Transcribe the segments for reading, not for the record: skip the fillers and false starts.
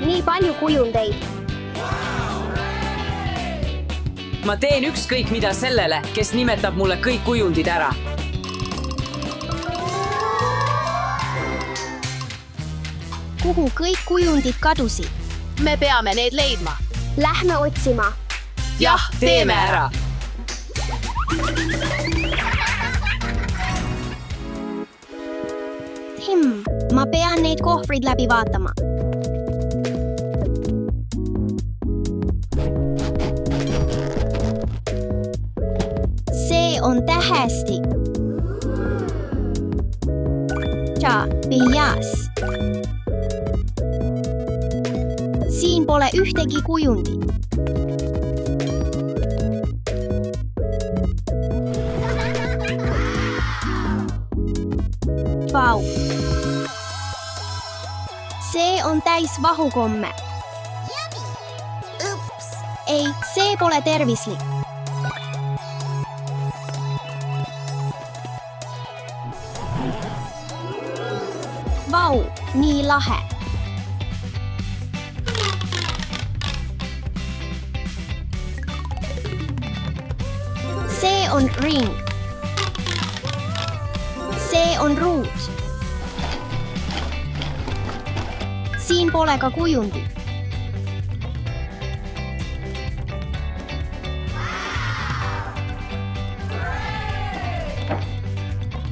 Nii palju kujundeid. Ma teen ükskõik mida sellele, kes nimetab mulle kõik kujundid ära. Kuhu kõik kujundid kadusid? Me peame need leidma. Lähme otsima. Jah, teeme ära. Ma pean neid kohvrid läbi vaatama. See on tähestik. Viljas. Siin pole ühtegi kujundit. Vau. See on täis vahukomme. Ei, see pole tervislik. Vau, nii lahe. See on ring. See on ruut. Siin pole ka kujundit.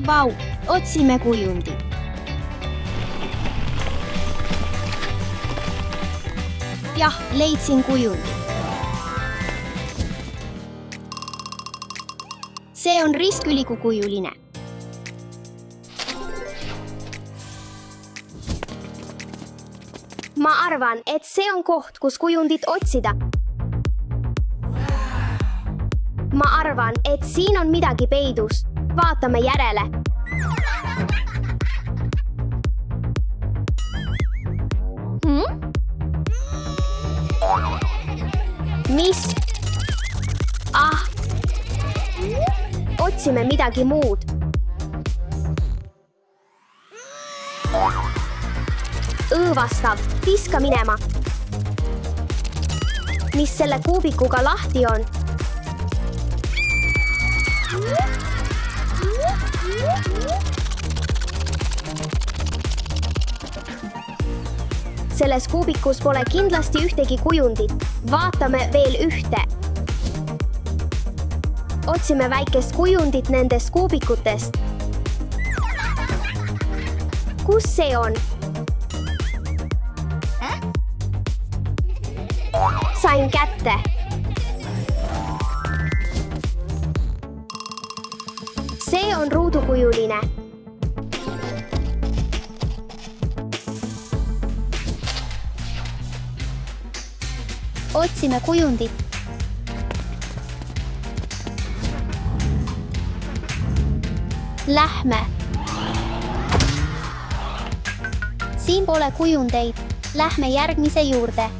Vau, otsime kujundit. Jah, leidsin kujundit. See on ristkülikukujuline. Ma arvan, et see on koht, kus kujundit otsida. Ma arvan, et siin on midagi peidus. Vaatame järele. Mis? Otsime midagi muud. Õõvastav, viska minema. Mis selle kuubikuga lahti on? Selles kuubikus pole kindlasti ühtegi kujundit. Vaatame veel ühte. Otsime väikest kujundit nendest kuubikutest. Kus see on? Sain kätte. See on ruudukujuline. Otsime kujundit. Lähme. Siin pole kujundeid. Lähme järgmise juurde.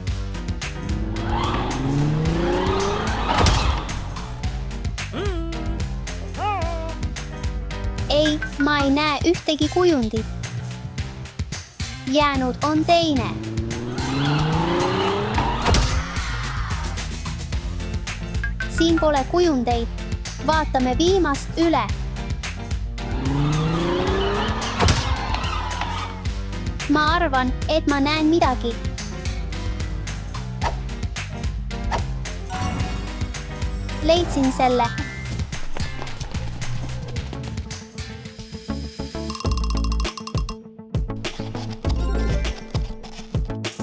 Ei, ma ei näe ühtegi kujundit. Jäänud on teine. Siin pole kujundeid. Vaatame viimast üle. Ma arvan, et ma näen midagi. Leidsin selle.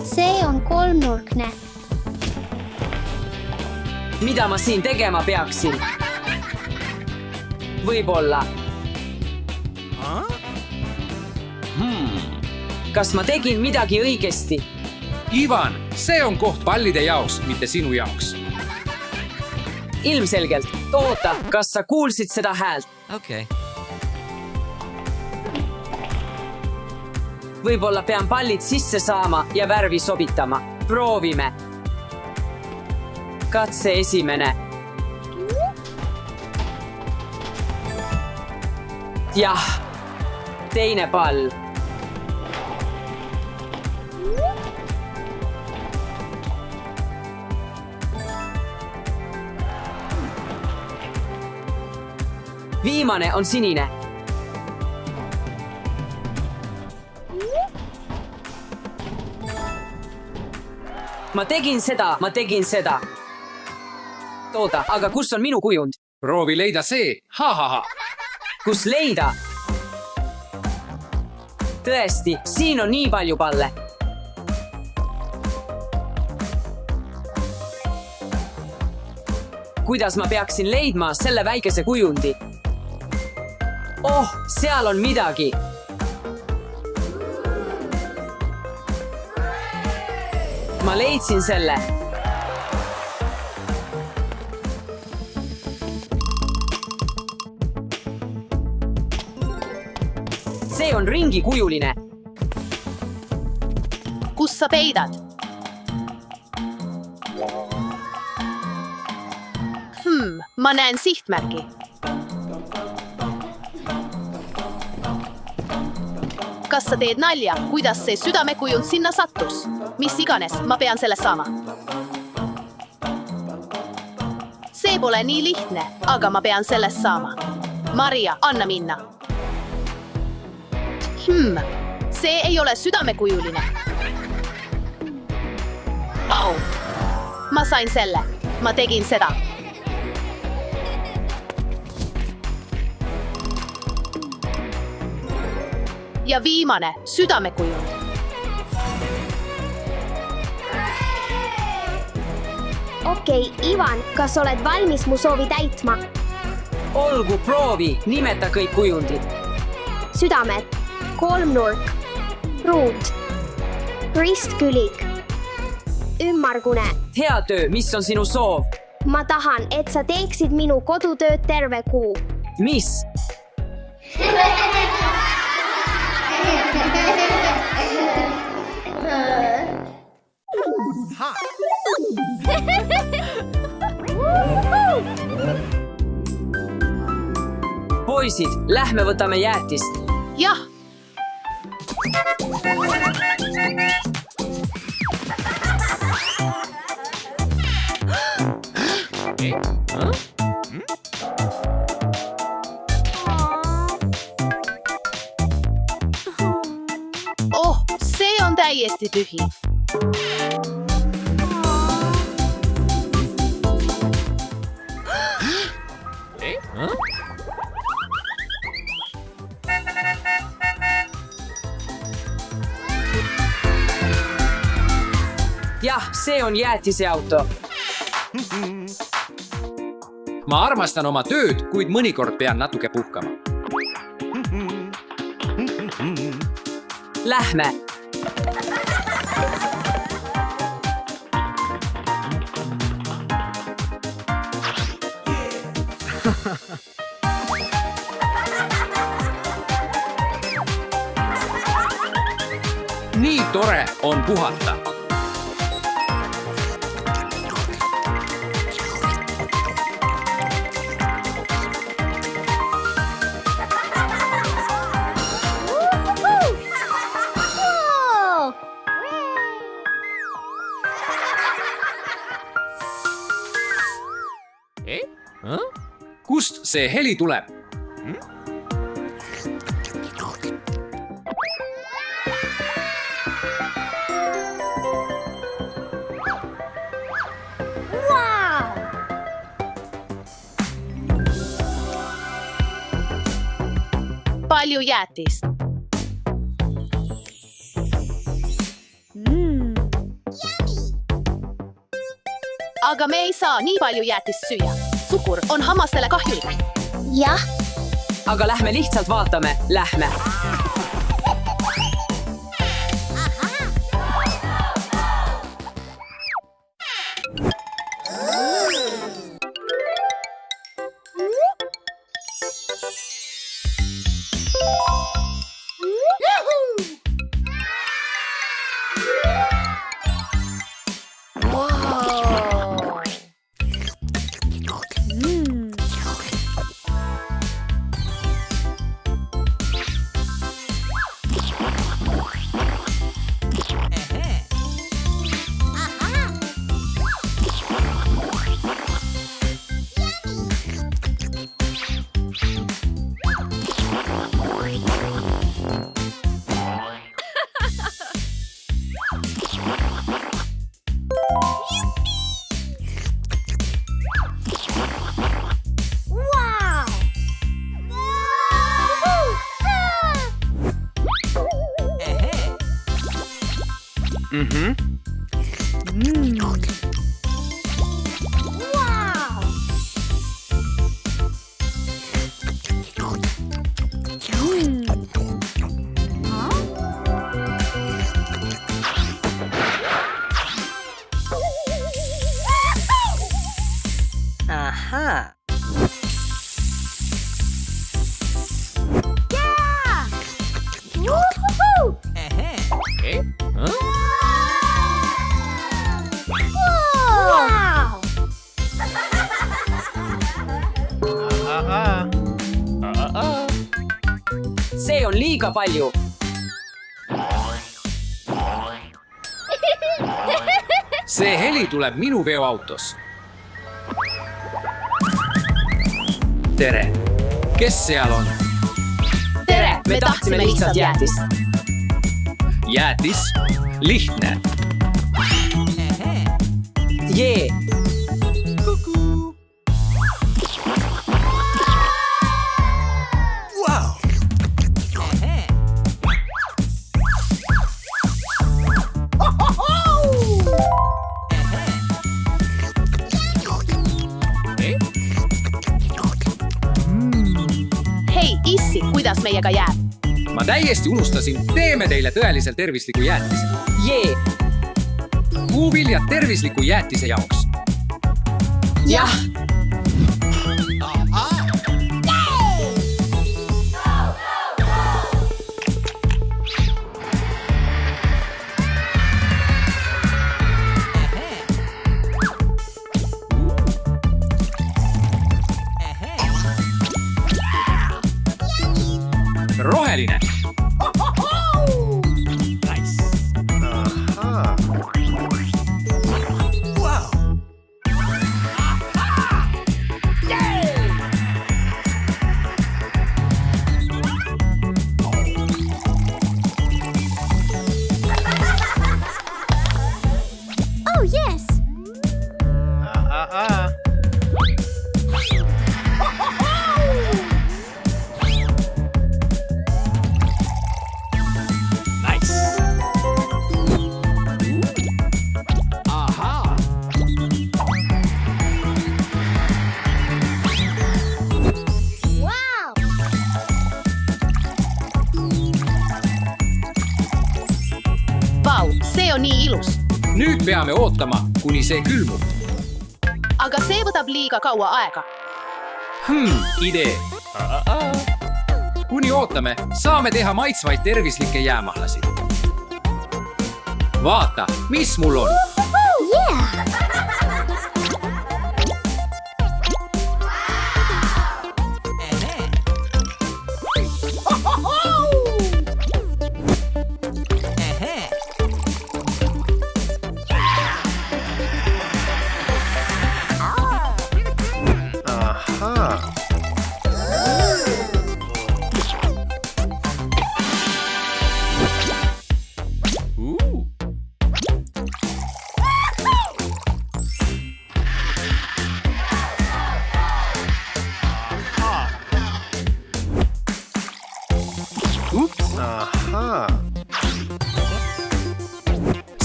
See on kolmnurkne. Mida ma siin tegema peaksin? Võib-olla. Kas ma tegin midagi õigesti? Ivan, see on koht pallide jaoks, mitte sinu jaoks. Ilmselgelt. Oota, kas sa kuulsid seda häält? Okei. Võib-olla pean pallid sisse saama ja värvi sobitama. Proovime. Katse esimene. Jah. Teine pall. viimane on sinine. ma tegin seda. oota, aga kus on minu kujund? proovi leida see. Ha-ha-ha. kus leida? tõesti, siin on nii palju palle. kuidas ma peaksin leidma selle väikese kujundi? oh, seal on midagi. ma leidsin selle. see on ringikujuline. Kus sa peidad? Ma näen sihtmärgi. Kas sa teed nalja, kuidas see südamekujund sinna sattus? Mis iganes, ma pean selle saama. See pole nii lihtne, aga ma pean sellest saama. Maria, anna minna. See ei ole südamekujuline. Au. Ma sain selle. Ma tegin seda. Ja viimane, südamekujund. Okei, Ivan, kas oled valmis mu soovi täitma? olgu, proovi, nimeta kõik kujundid. Südamed, kolmnurk, ruut, ristkülik, ümmargune. hea töö, mis on sinu soov? Ma tahan, et sa teeksid minu kodutööd terve kuu. mis? poisid, lähme võtame jäätist. Jah. Oh, see on täiesti tühi. jah, see on jäätiseauto. ma armastan oma tööd, kuid mõnikord pean natuke puhkama. Lähme. nii tore on puhata. kust see heli tuleb? Palju jäätist. Aga me ei saa nii palju jäätist süüa. Suhkur on hammastele kahjulik. Jah, aga lähme lihtsalt vaatame. Lähme. Aha. Woohoo! Wow! see on liiga palju. see heli tuleb minu veoautos. tere, kes seal on? tere, me tahtsime lihtsalt jäätist. jäätis? lihtne. Jee, Hei, issi, kuidas meiega jääb? ma täiesti unustasin, teeme teile tõeliselt tervisliku jäätise. jee, puuviljad tervisliku jäätise jaoks. jah. roheline. Oh, yes! Wow! Vau, see on nii ilus. nüüd peame ootama, kuni see külmub. Aga see võtab liiga kaua aega. idee. kuni ootame, saame teha maitsvaid tervislikke jäämahlasid. vaata, mis mul on. Yeah!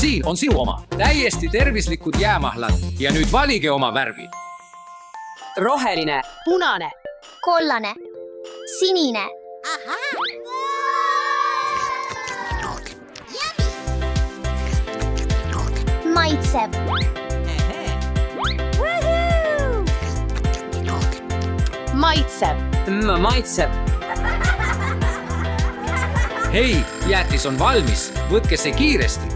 siin on sinu oma, täiesti tervislikud jäämahlad ja nüüd valige oma värvi. roheline, Punane, Kollane. Sinine. Maitsev. maitsev, maitsev. hei, jäätis on valmis, võtke see kiiresti.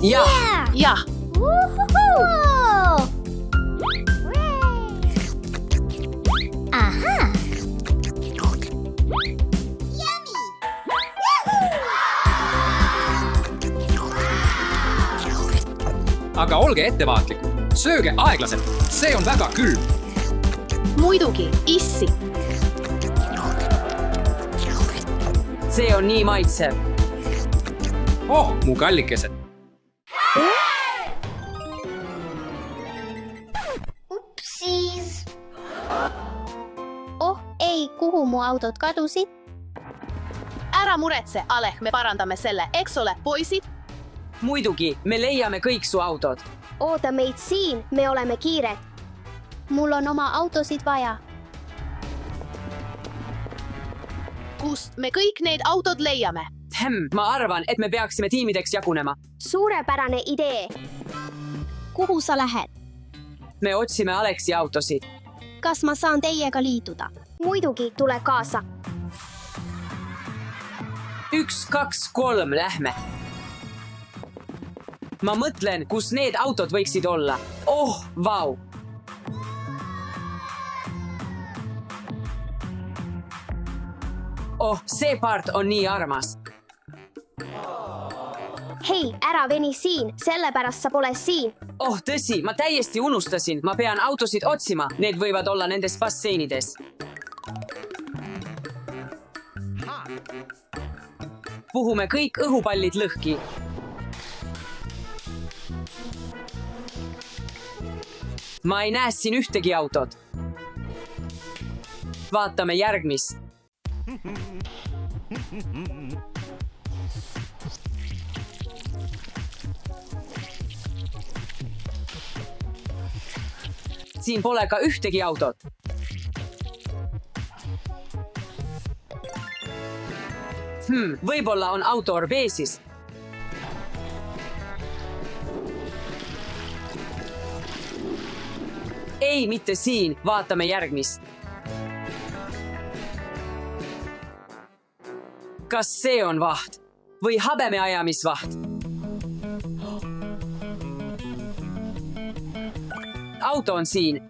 jah, jah, Woohoo! Ahah! aga olge ettevaatlikud, sööge aeglaselt, see on väga külm. muidugi, issi. see on nii maitsev. oh, mu kallikesed. Upsiis. Oh ei, kuhu mu autod kadusid? Ära muretse, Aleh, me parandame selle, eks ole, poisid? muidugi, me leiame kõik su autod. oota meid siin, me oleme kiired. mul on oma autosid vaja. kust me kõik need autod leiame? Ma arvan, et me peaksime tiimideks jagunema. suurepärane idee. kuhu sa lähed? Me otsime Aleksi autosid. kas ma saan teiega liituda? muidugi, tule kaasa. 1, 2, 3, lähme. Ma mõtlen, kus need autod võiksid olla. Oh, vau. Oh, see part on nii armas. hei, ära veni siin, sellepärast sa pole siin. Oh, tõsi, ma täiesti unustasin. Ma pean autosid otsima. Need võivad olla nendes basseinides. Puhume kõik õhupallid lõhki. Ma ei näe siin ühtegi autot. Vaatame järgmist. Siin pole ka ühtegi autot. Võib-olla on auto orbeesis. Ei, mitte siin. Vaatame järgmist. Kas see on vaht? Või habemeajamisvaht? Auto on siin.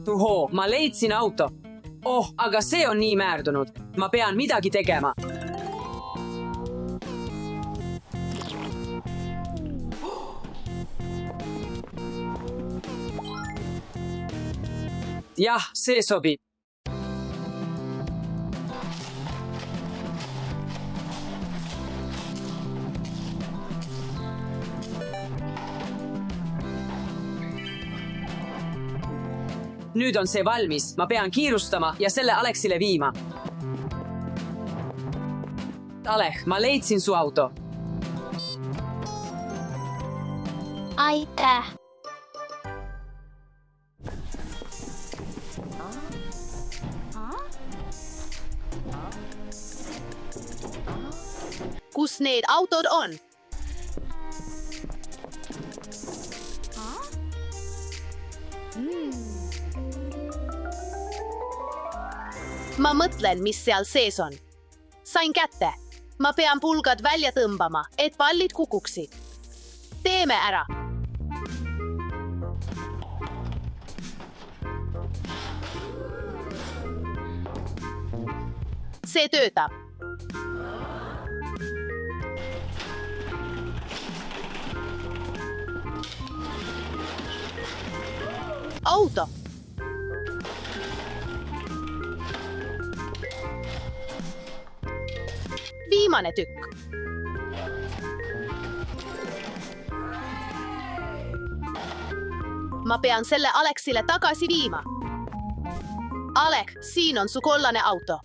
Tuhoo, ma leidsin auto. Oh, aga see on nii määrdunud. Ma pean midagi tegema. Jah, see sobib. Nüüd on see valmis. Ma pean kiirustama ja selle Aleksile viima. Alek, ma leidsin su auto. aitäh. Kus need autod on? Ma mõtlen, mis seal sees on. Sain kätte. Ma pean pulgad välja tõmbama, et pallid kukuksid. Teeme ära. See töötab. Auto. Viimane tükk. Ma pean selle Aleksile tagasi viima. Alek, siin on su kollane auto.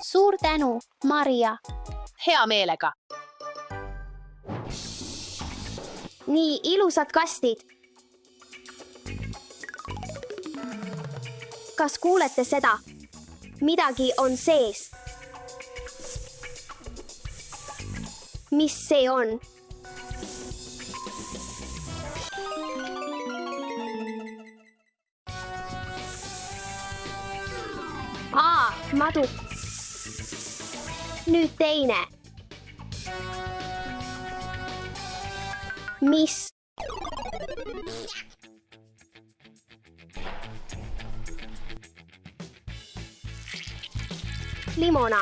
suur tänu, Maria. Hea meelega. nii ilusad kastid. Kas kuulete seda? Midagi on sees. Mis see on? Madu. Nüüd teine. Mis? Limona.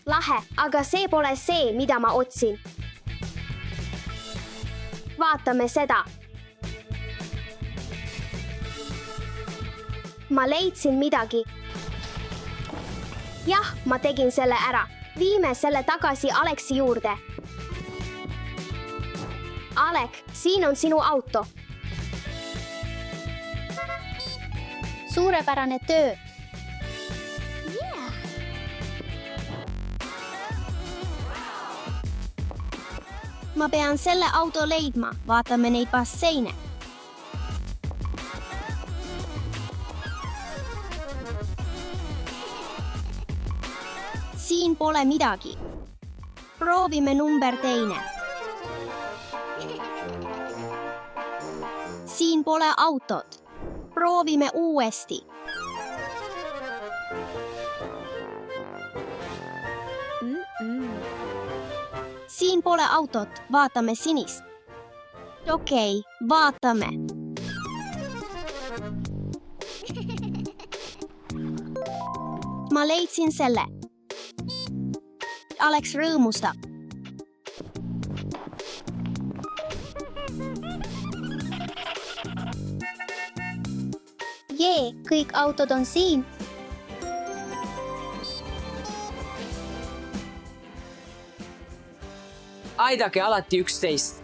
Lahe, aga see pole see, mida ma otsin. Vaatame seda. Ma leidsin midagi. Jah, ma tegin selle ära. Viime selle tagasi Aleksi juurde. Alek, siin on sinu auto. Suurepärane töö. Ma pean selle auto leidma. Vaatame neid basseine. Siin pole midagi. Proovime number 2. Siin pole autot. Proovime uuesti. Siin pole autot. Vaatame sinist. Okei, vaatame. Ma leidsin selle. Alex rõõmustab. Jee, kõik autod on siin. Aidake alati üksteist.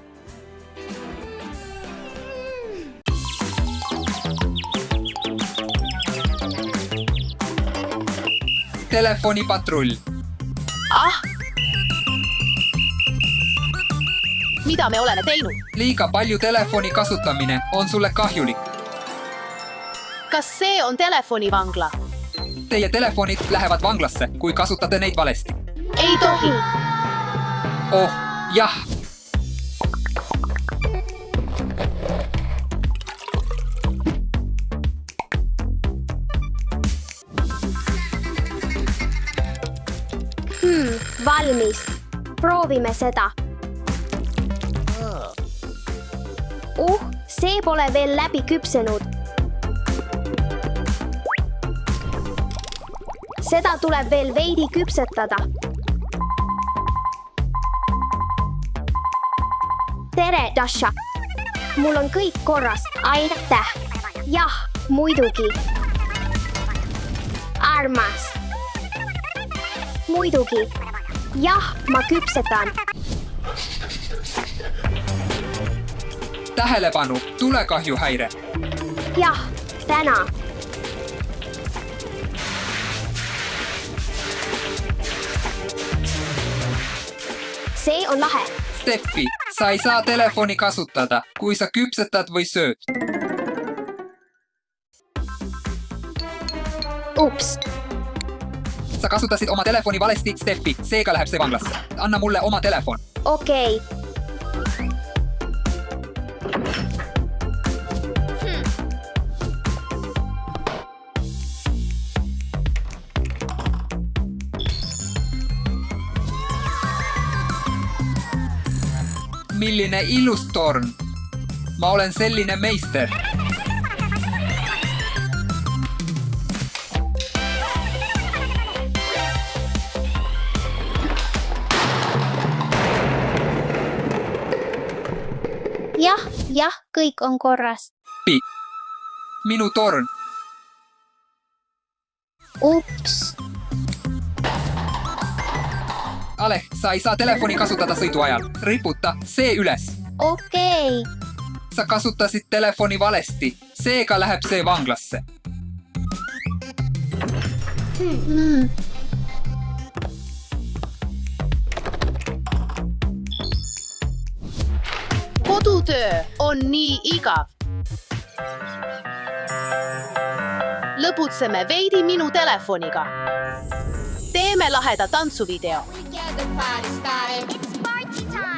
Telefonipatrull. Mida me oleme teinud? Liiga palju telefoni kasutamine on sulle kahjulik. Kas see on telefonivangla? Teie telefonid lähevad vanglasse, kui kasutate neid valesti. Ei tohi. Oh, jah. Valmis. Proovime seda. See pole veel läbi küpsenud. Seda tuleb veel veidi küpsetada. Tere, Dasha. Mul on kõik korras. Aitäh. Jah, muidugi. Armas. Muidugi. Jah, ma küpsetan. Tähelepanu, tulekahjuhäire. Jah, täna. See on lahe. Steffi, sa ei saa telefoni kasutada, kui sa küpsetad või sööd. Ups. Sa kasutasid oma telefoni valesti, Steffi, seega läheb see vanglasse. Anna mulle oma telefon. Okei. Milline ilus torn. Ma olen selline meister. Jah, kõik on korras. Minu torn. Ups. Aleh, sa ei saa telefoni kasutada sõidu ajal. Riputa see üles. Okei. Sa kasutasid telefoni valesti, seega läheb see vanglasse. Kodutöö on nii igav. Lõbutseme veidi minu telefoniga. Teeme laheda tantsuvideo. It's party time.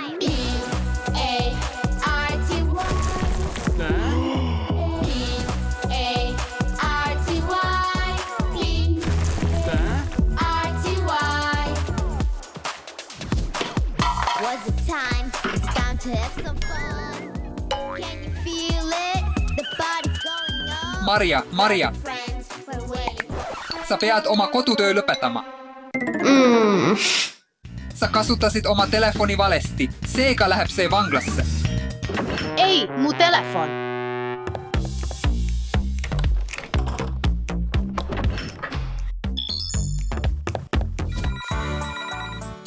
What's the time? It's time to have some fun. Can you feel it? The party's going on. Maria, Friends, we're waiting. sa pead oma kodutöö lõpetama. Sa kasutasid oma telefoni valesti, seega läheb see vanglasse. Ei, mu telefon.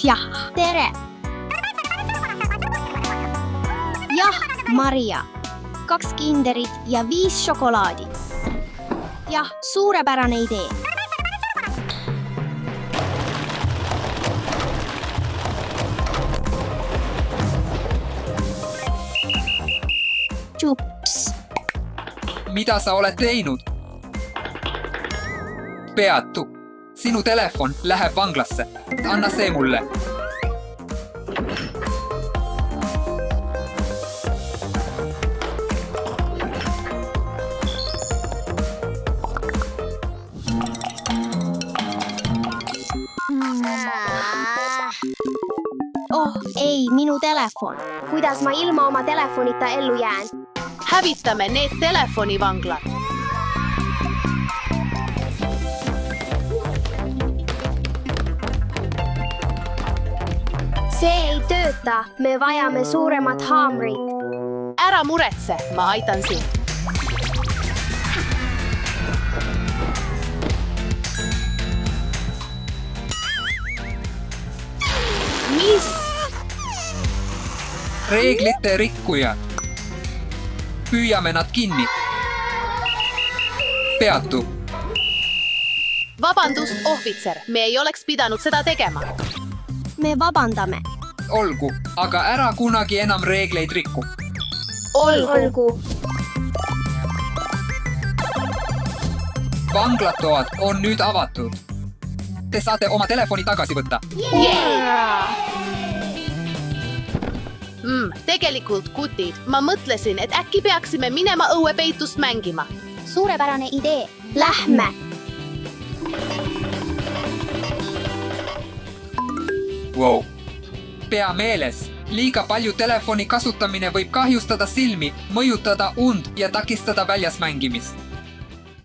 Jah, tere. Jah, Maria. 2 kinderit ja 5 šokolaadi. Jah, suurepärane idee. Tšups. mida sa oled teinud? peatu. Sinu telefon läheb vanglasse. Anna see mulle. Oh ei, minu telefon. Kuidas ma ilma oma telefonita ellu jään? Hävittäme need telefonivanglad. See ei tööta. Me vajame suuremat haamrit. Ära muretse, ma aitan sind. Mis? Reeglite rikkujad. Püüame nad kinni. Peatu. Vabandust, ohvitser, me ei oleks pidanud seda tegema. Me vabandame. Olgu, aga ära kunagi enam reegleid rikku. Olgu. Vanglatoad on nüüd avatud. Te saate oma telefoni tagasi võtta. Tegelikult, kutid, ma mõtlesin, et äkki peaksime minema õuepeitust mängima. Suurepärane idee. Lähme. Wow. Pea meeles, liiga palju telefoni kasutamine võib kahjustada silmi, mõjutada und ja takistada väljas mängimist.